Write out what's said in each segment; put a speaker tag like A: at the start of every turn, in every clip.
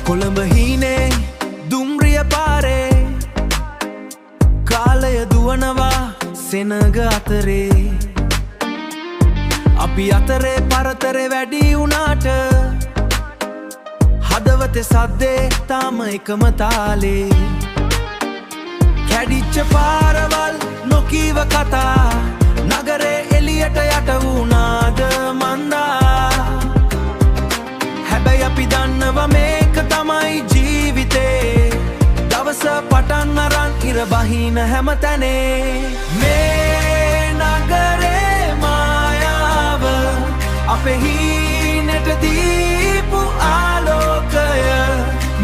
A: කොළඹ හීනේ දුම්රිය පාරේ කාලය දුවනවා සෙනග අතරේ අපි අතරේ පරතරේ වැඩි වුණාට හදවතේ සද්දේ තාම එකම තාලේ කැඩිච්ච පාරවල් නොකීව කතා නගරේ එළියට යට වුණාද මන්දා හැබැයි අපි දන්නවා මේක තමයි ජීවිතේ දවස පටන් අරන් ඉර බහින හැමතැනේ මේ නගරේ මායාව අපේ හීනට දීපු ආලෝකය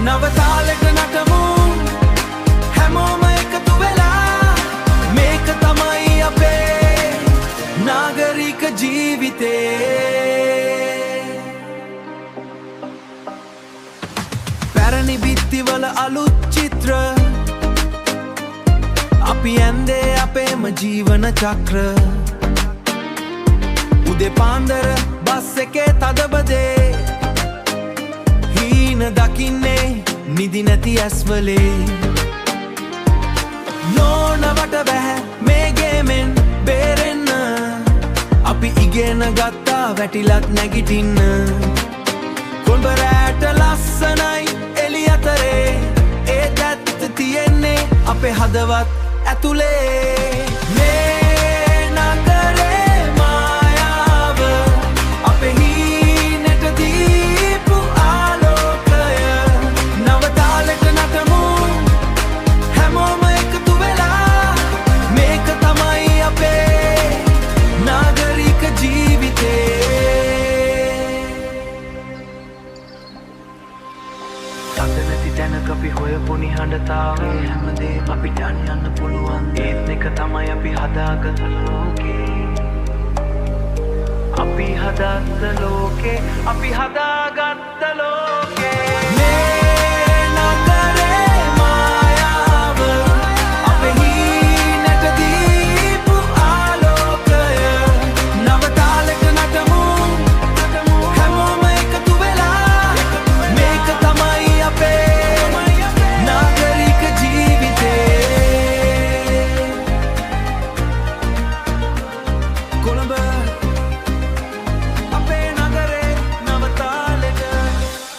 A: නව තාලෙක නටමු හැමෝම එකතු වෙලා මේක තමයි අපේ නාගරික ජීවිතේ පැරණි බිත්තිවල අලුත් චිත්‍ර අපි ඇන්දේ අපේම ජීවන චක්‍ර උදේ පාන්දර බස් එකේ තදබදේ හීන දකින්නේ නිදි නැති ඇස්වලේ නෝනවට බැහැ මේ ගේමෙන් බේරෙන්න අපි ඉගෙන ගත්තා වැටිලත් නැගිටින්න කොළඹරෑට ලස්සනයි එළි අතරේ ඒ දැත්ත තියෙන්නේ අපේ හදවත් ඇතුලේ මේ නගරේ මායාව අපේ හීනට දීපු ආලෝකය නව තාලෙක නටමු හැමෝම එකතු වෙලා මේක තමයි අපේ නාගරික ජීවිතේ
B: නැති තැනක අපි හොයපු නිහඬතාවය හැමදේ අපිට යන්න පුළුවන් ඒත් එක තමයි අපි හදාගත් ලෝකේ අපි හදාගත්ත ලෝකේ